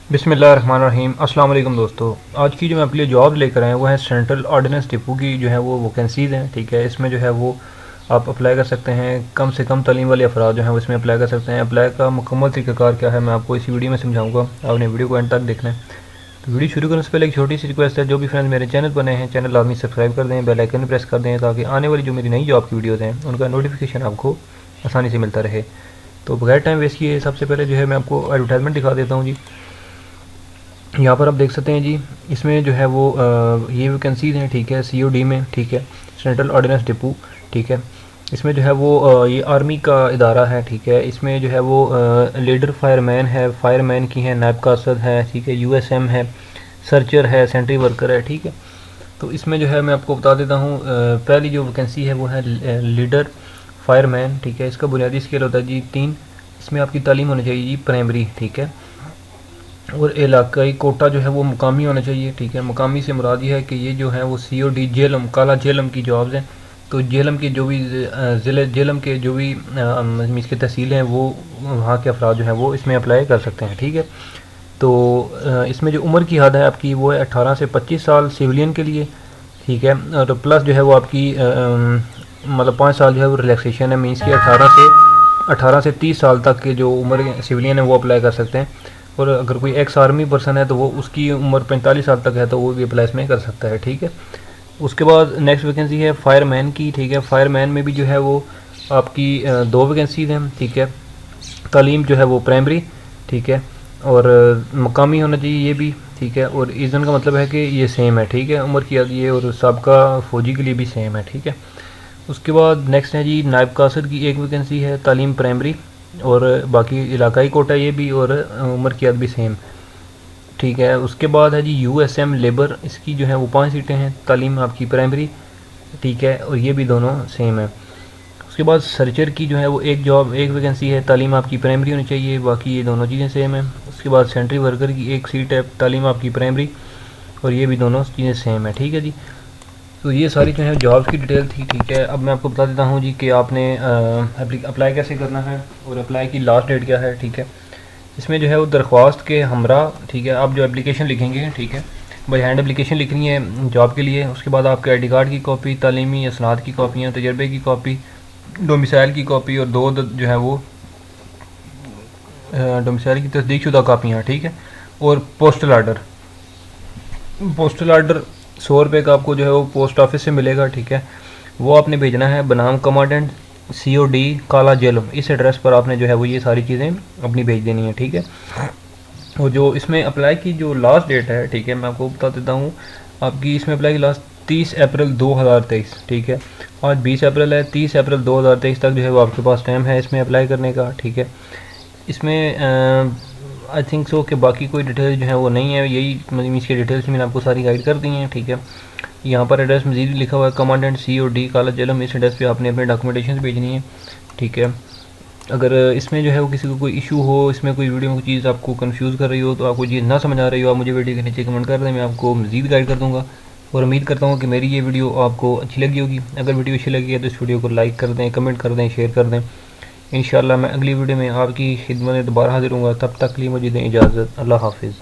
बिस्मिल्लाहिर्रहमानिर्रहीम। अस्सलाम वालेकुम दोस्तों, आज की जो मैं आपके लिए जॉब लेकर आया हूँ वो है सेंट्रल ऑर्डिनेंस डिपो की जो है वो वैकेंसीज़ हैं। ठीक है, इसमें जो है वो आप अप्लाई कर सकते हैं। कम से कम तालीम वाले अफराद जो हैं वो इसमें अप्लाई कर सकते हैं। अप्लाई का मुकम्मल तरीक़ाकार क्या है मैं आपको इसी वीडियो में समझाऊँगा, आपने वीडियो को एंड तक देखना है। तो वीडियो शुरू करने से पहले एक छोटी सी रिक्वेस्ट है, जो भी फ्रेंड्स मेरे चैनल पर नए हैं चैनल लाजमी सब्सक्राइब कर दें, बेल आइकन प्रेस कर दें ताकि आने वाली जो मेरी नई जॉब की वीडियोज़ हैं उनका नोटिफिकेशन आपको आसानी से मिलता रहे। तो बगैर टाइम वेस्ट किए सबसे पहले जो है मैं आपको एडवर्टाइजमेंट दिखा देता हूँ जी। यहाँ पर आप देख सकते हैं जी, इसमें जो है वो ये वैकेंसीज़ हैं। ठीक है, COD में। ठीक है, सेंट्रल ऑर्डिनेंस डिपो। ठीक है, इसमें जो है वो ये आर्मी का इदारा है। ठीक है, इसमें जो है वो लीडर फायरमैन है, फायरमैन की है, नायब कासद है। ठीक है, USM है, सर्चर है, सेंट्री वर्कर है। ठीक है, तो इसमें जो है मैं आपको बता देता हूँ, पहली जो वैकेंसी है वो है लीडर फायरमैन। ठीक है, इसका बुनियादी स्केल होता है जी 3। इसमें आपकी तालीम होनी चाहिए जी प्राइमरी। ठीक है, और इलाकाई कोटा जो है वो मुकामी होना चाहिए। ठीक है, मुकामी से मुराद ये है कि ये जो है वो COD जेलम काला जेलम की जॉब्स हैं। तो जेलम के जो भी ज़िले जेलम के जो भी इसकी तहसील हैं वो वहाँ के अफराद जो हैं वो इसमें अप्लाई कर सकते हैं। ठीक है, तो इसमें जो उम्र की हद है आपकी वो है 18 से 25 साल सिविलियन के लिए। ठीक है, और प्लस जो है वो आपकी मतलब 5 साल जो है वो रिलैक्सेशन है, मीन्स कि 18 से 30 साल तक के जो उम्र सिविलियन है वो अप्लाई कर सकते हैं। और अगर कोई एक्स आर्मी पर्सन है तो वो उसकी उम्र 45 साल तक है तो वो भी अप्लाई इसमें कर सकता है। ठीक है, उसके बाद नेक्स्ट वैकेंसी है फायरमैन की। ठीक है, फायरमैन में भी जो है वो आपकी 2 वैकेंसीज हैं। ठीक है, तालीम जो है वो प्राइमरी। ठीक है, और मकामी होना चाहिए ये भी। ठीक है, और ईज़न का मतलब है कि ये सेम है। ठीक है, उम्र की ये और सबका फ़ौजी के लिए भी सेम है। ठीक है, उसके बाद नेक्स्ट है जी नायब कासद की एक वैकेंसी है, तालीम प्राइमरी और बाकी इलाकाई कोटा ये भी, और उम्र की हद भी सेम। ठीक है, उसके बाद है जी USM लेबर, इसकी जो है वो 5 सीटें हैं, तालीम आपकी प्राइमरी। ठीक है, और ये भी दोनों सेम है। उसके बाद सर्चर की जो है वो एक वैकेंसी है, तालीम आपकी प्राइमरी होनी चाहिए, बाकी ये दोनों चीज़ें सेम है। उसके बाद सेंट्री वर्कर की एक सीट है, तालीम आपकी प्राइमरी और ये भी दोनों चीज़ें सेम है। ठीक है जी, तो ये सारी जो है जॉब्स की डिटेल थी। ठीक है, अब मैं आपको बता देता हूँ जी कि आपने अप्लाई कैसे करना है और अप्लाई की लास्ट डेट क्या है। ठीक है, इसमें जो है वो दरख्वास्त के हमरा। ठीक है, आप जो एप्लीकेशन लिखेंगे, ठीक है, बाई हैंड एप्लीकेशन लिखनी है जॉब के लिए। उसके बाद आपके ID कार्ड की कॉपी, तालीमी असनाद की कॉपियाँ, तजर्बे की कॉपी, डोमिसाइल की कॉपी और जो है वो डोमिसाइल की तस्दीक शुदा कापियाँ। ठीक है, और पोस्टल आर्डर 100 रुपये का आपको जो है वो पोस्ट ऑफिस से मिलेगा। ठीक है, वो आपने भेजना है बनाम कमांडेंट COD काला जेलम, इस एड्रेस पर आपने जो है वो ये सारी चीज़ें अपनी भेज देनी है। ठीक है, और जो इसमें अप्लाई की जो लास्ट डेट है, ठीक है, मैं आपको बता देता हूँ, आपकी इसमें अप्लाई की लास्ट 30 अप्रैल 2023। ठीक है, आज 20 अप्रैल है, 30 अप्रैल 2023 तक जो है वो आपके पास टाइम है इसमें अप्लाई करने का। ठीक है, इसमें आई थिंक सो कि बाकी कोई डिटेल जो है वो नहीं है, यही मतलब इसकी डिटेल्स मैंने आपको सारी गाइड कर दी हैं। ठीक है, यहाँ पर एड्रेस मजीद लिखा हुआ है कमांडेंट COD काला जेलम, इस एड्रेस पे आपने अपने डॉक्यूमेंटेशन भेजनी है। ठीक है, अगर इसमें जो है वो किसी को कोई इशू हो, इसमें कोई वीडियो में कोई चीज़ आपको कंफ्यूज कर रही हो, तो आपको चीज़ ना समझ आ रही हो, आप मुझे वीडियो के नीचे कमेंट कर दें, मैं आपको मजीद गाइड कर दूँगा। और उम्मीद करता हूँ कि मेरी ये वीडियो आपको अच्छी लगी होगी। अगर वीडियो अच्छी लगी है तो इस वीडियो को लाइक कर दें, कमेंट कर दें, शेयर कर दें। इंशाल्लाह मैं अगली वीडियो में आपकी खिदमत में दोबारा हाजिर हूँगा, तब तक के लिए मुझे दें इजाज़त। अल्लाह हाफिज़।